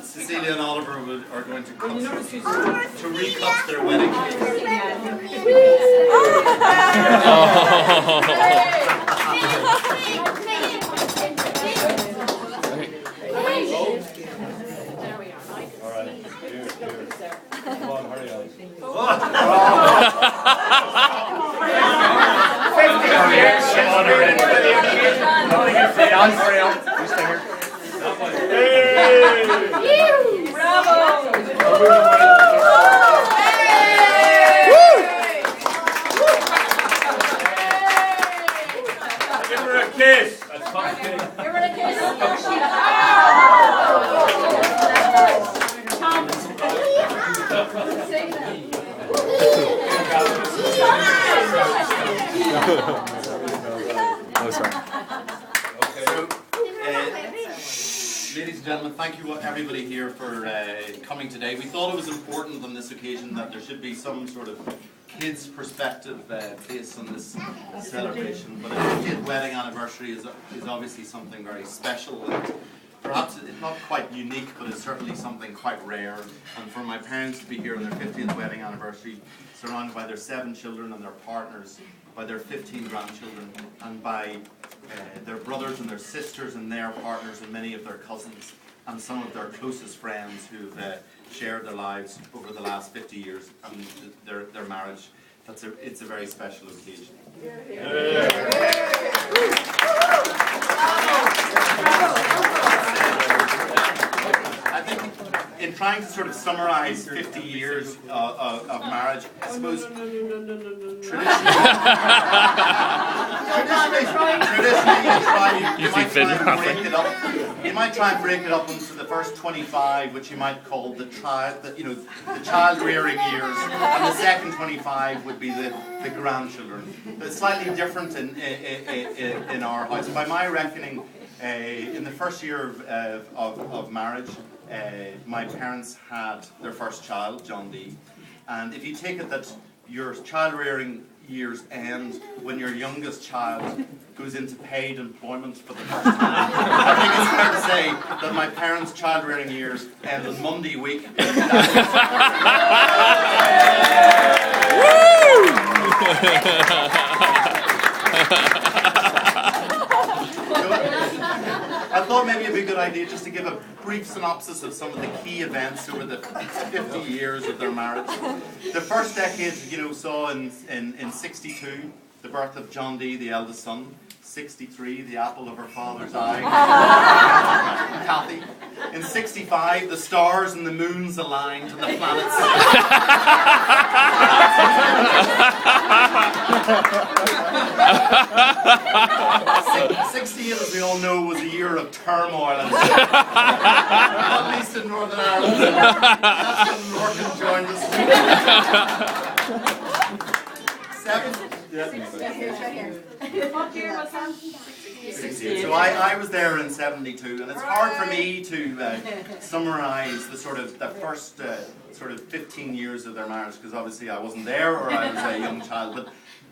Cecilia and Oliver are going to cut to recut their wedding cake. Come on, hurry on. 50 years. You stay here. Hey! Bravo! Give her a kiss. That's fine. Give her a kiss. Oh, sorry. Ladies and gentlemen, thank you everybody here for coming today. We thought it was important on this occasion that there should be some sort of kids' perspective based on this celebration. But a 50th wedding anniversary is obviously something very special. And perhaps it's not quite unique, but it's certainly something quite rare. And for my parents to be here on their 50th wedding anniversary, surrounded by their 7 children and their partners, by their 15 grandchildren, and by their brothers and their sisters and their partners and many of their cousins and some of their closest friends who've shared their lives over the last 50 years and their marriage. It's a very special occasion. I think in trying to sort of summarize 50 years of marriage, I suppose traditionally you might try and break it up into the first 25, which you might call the child rearing years, and the second 25 would be the grandchildren. It's slightly different in our house. By my reckoning, in the first year of marriage, my parents had their first child, John D. And if you take it that your child rearing years end when your youngest child goes into paid employment for the first time, I think it's fair to say that my parents' child rearing years end on Monday week. I thought maybe it'd be a good idea just to give a brief synopsis of some of the key events over the 50 years of their marriage. The first decade, saw in 62 the birth of John D, the eldest son. 63, the apple of her father's eye, Kathy. In 65, the stars and the moons aligned and the planets. 68, as we all know, was a year of turmoil, at least in Northern Ireland. That's when Norton joined us. 7. What year was that? 68. So I was there in 72, and it's hard for me to summarise the first 15 years of their marriage, because obviously I wasn't there or I was a young child. But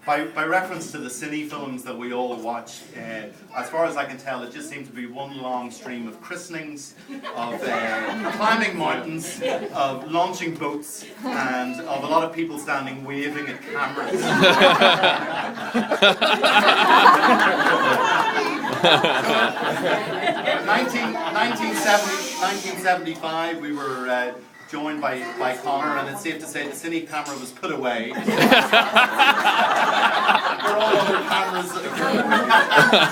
by reference to the cine films that we all watch, as far as I can tell, it just seemed to be one long stream of christenings, of climbing mountains, of launching boats, and of a lot of people standing waving at cameras. 1975, we were joined by Connor, and it's safe to say the cine camera was put away. For all other cameras.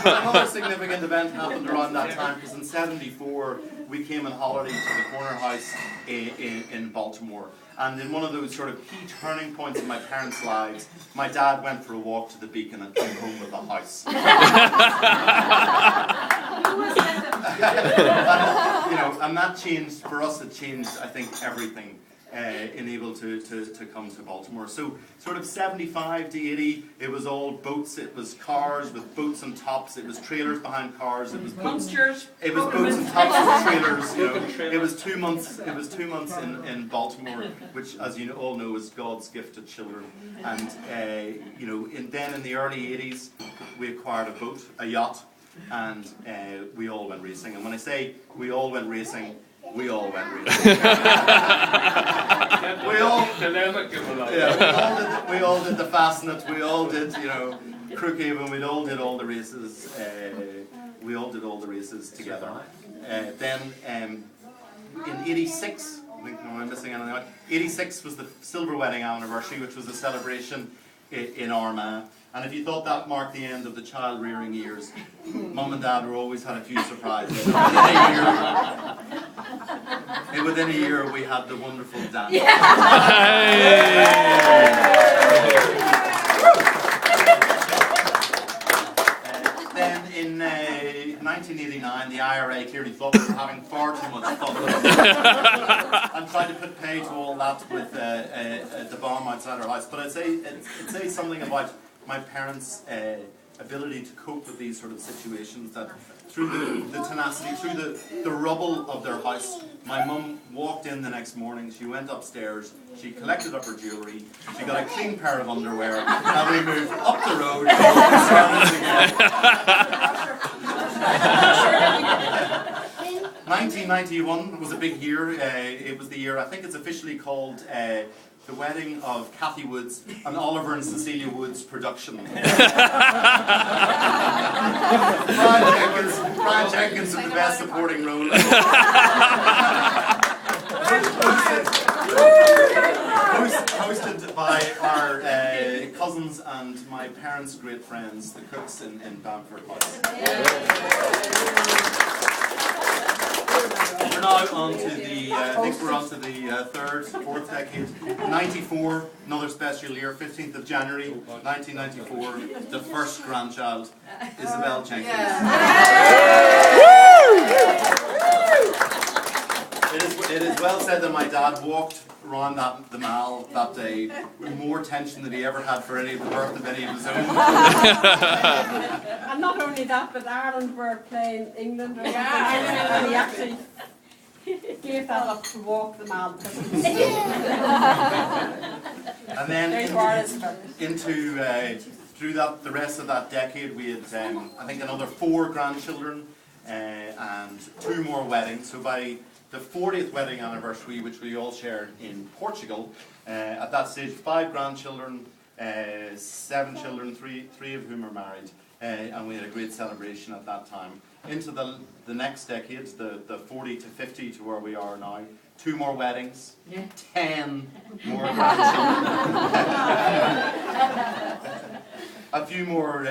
Another significant event happened around that time, because in 74 we came on holiday to the corner house in Baltimore. And in one of those sort of key turning points in my parents' lives, my dad went for a walk to the Beacon and came home with a house. And that changed, for us it changed, I think, everything enabled to come to Baltimore. So sort of 75 to 80, it was all boats, it was cars with boats and tops, it was trailers behind cars, it was boats, it was boats and tops with trailers. It was 2 months. It was 2 months in Baltimore, which, as you all know, is God's gift to children. And then in the early 80s, we acquired a boat, a yacht, and we all went racing. And when I say we all went racing, we all went really. we all did the Fastnet. We all did, Crookhaven. We all did all the races. We all did all the races together. Then in '86. I think, am I missing anything out? '86 was the silver wedding anniversary, which was a celebration in Armagh. And if you thought that marked the end of the child rearing years, Mum and Dad were always had a few surprises. Within a year we had the wonderful dance. Then in 1989, the IRA clearly thought we were having far too much fun and tried to put pay to all that with the bomb outside our house. But I'd say something about my parents' ability to cope with these sort of situations, that through the tenacity, through the rubble of their house, my mum walked in the next morning, she went upstairs, she collected up her jewellery, she got a clean pair of underwear, and we moved up the road and started again. 1991 was a big year. It was the year, I think it's officially called the wedding of Cathy Woods and Oliver and Cecilia Woods' production. Brian Jenkins in the best supporting role. Hosted by our cousins and my parents' great friends, the Cooks in Bamford House. We're now on to the, I think we're on to the fourth decade. 94, another special year, 15th of January, 1994, the first grandchild, Isabel Jenkins. It is well said that my dad walked around the mall that day with more tension than he ever had for any of the birth of any of his own. And not only that, but Ireland were playing England or something, and he actually gave that up to walk the mall. And then through the rest of that decade, we had I think another 4 grandchildren and 2 more weddings. So by the 40th wedding anniversary, which we all shared in Portugal, at that stage 5 grandchildren, 7 children, 3 of whom are married, and we had a great celebration at that time. Into the next decade, the 40 to 50 to where we are now, 2 more weddings, 10 more grandchildren, a few more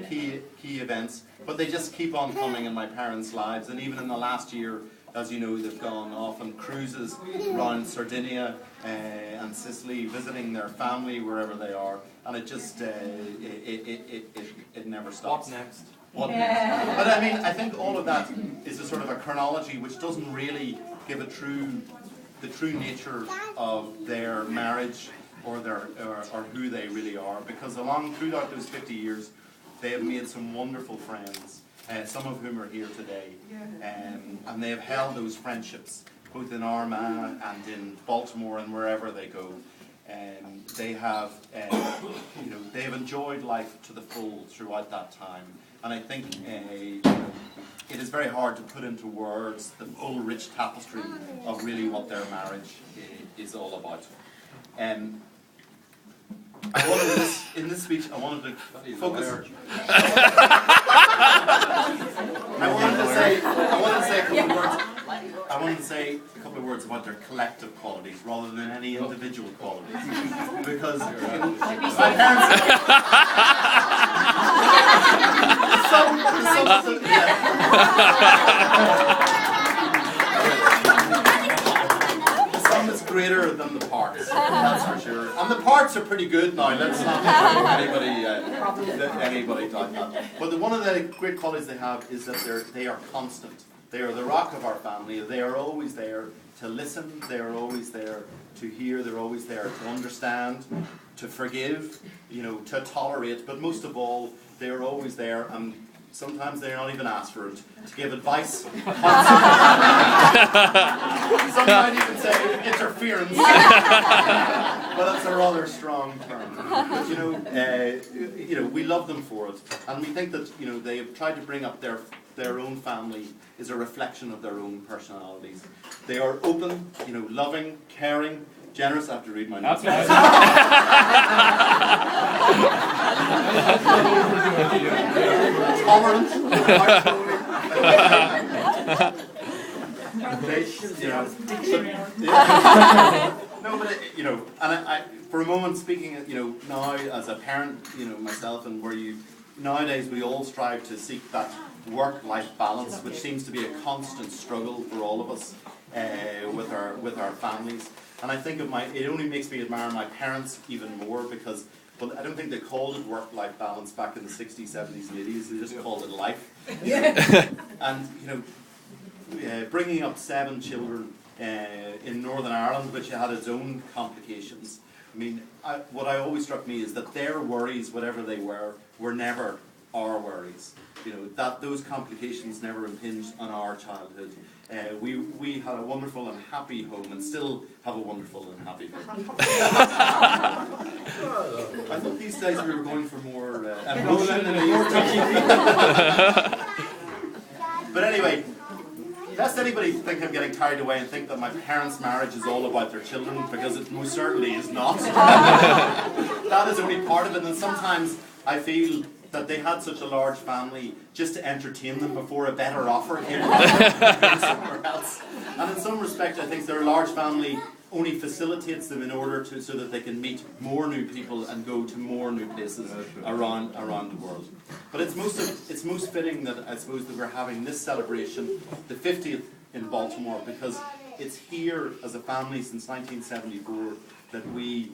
key events, but they just keep on coming in my parents' lives. And even in the last year, as you know, they've gone off on cruises around Sardinia and Sicily, visiting their family wherever they are, and it just it never stops. What's next? What next? But I mean, I think all of that is a sort of a chronology which doesn't really give the true nature of their marriage or who they really are, because throughout those 50 years, they have made some wonderful friends. Some of whom are here today, and they have held those friendships both in Armagh and in Baltimore and wherever they go. They have, they have enjoyed life to the full throughout that time. And I think it is very hard to put into words the full rich tapestry of really what their marriage is all about. In this speech, I wanted to focus. I wanted to say a couple of words about their collective qualities rather than any individual qualities, because my parents. The sum is greater than the parts, that's for sure. And the parts are pretty good now. Let's not anybody doubt that. But one of the great qualities they have is that they are constant. They are the rock of our family. They are always there to listen. They are always there to hear. They're always there to understand, to forgive, to tolerate. But most of all, they are always there, and sometimes they're not even asked for it, to give advice. Some might even say interference, but that's a rather strong term. But we love them for it, and we think that they have tried to bring up their their own family is a reflection of their own personalities. They are open, loving, caring, generous. I have to read my notes. Tolerant. No, but for a moment speaking, now as a parent, myself, and nowadays we all strive to seek that work-life balance, which seems to be a constant struggle for all of us with our families. And I think it only makes me admire my parents even more because, well, I don't think they called it work-life balance back in the 60s, 70s, and 80s. They just called it life. And bringing up 7 children in Northern Ireland, which had its own complications. I mean, what always struck me is that their worries, whatever they were never our worries. That those complications never impinged on our childhood. We had a wonderful and happy home, and still have a wonderful and happy home. I thought these days we were going for more emotion and more But anyway, lest anybody think I'm getting carried away and think that my parents' marriage is all about their children, because it most certainly is not. That is only part of it, and sometimes I feel that they had such a large family just to entertain them before a better offer came somewhere else. And in some respect, I think their large family only facilitates them in order so that they can meet more new people and go to more new places around the world. But it's most fitting that I suppose that we're having this celebration, the 50th in Baltimore, because it's here as a family since 1974 that we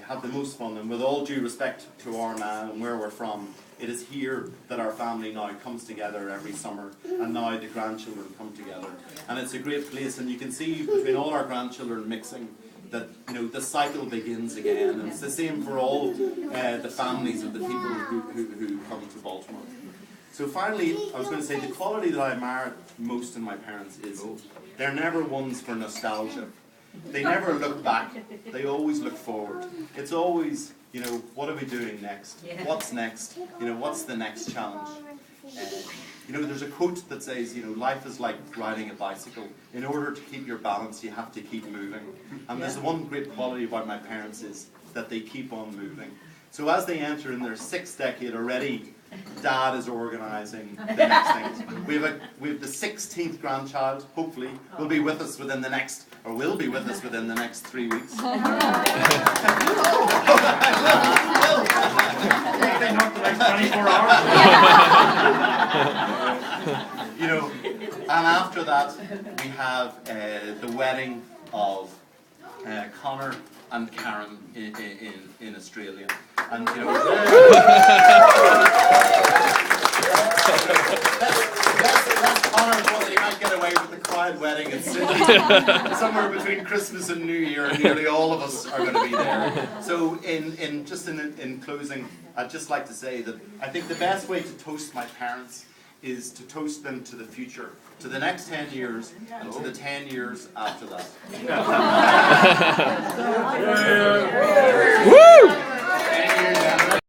have the most fun. And with all due respect to Armagh and where we're from, it is here that our family now comes together every summer, and now the grandchildren come together. And it's a great place, and you can see between all our grandchildren mixing that the cycle begins again. And it's the same for all the families of the people who come to Baltimore. So finally, I was going to say the quality that I admire most in my parents is they're never ones for nostalgia. They never look back, they always look forward. It's always, what are we doing next? What's next? What's the next challenge? There's a quote that says, life is like riding a bicycle. In order to keep your balance, you have to keep moving. And there's one great quality about my parents is that they keep on moving. So as they enter in their 6th decade already, Dad is organising the next things. We have the 16th grandchild, hopefully, will be with us within the next 3 weeks. Anything up the next 24 hours? And after that, we have the wedding of Connor and Karen in Australia. And let's Connor know that he might get away with the quiet wedding in Sydney. Somewhere between Christmas and New Year, nearly all of us are going to be there. So in closing, I'd just like to say that I think the best way to toast my parents is to toast them to the future, to the next 10 years, and to the 10 years after that. Woo!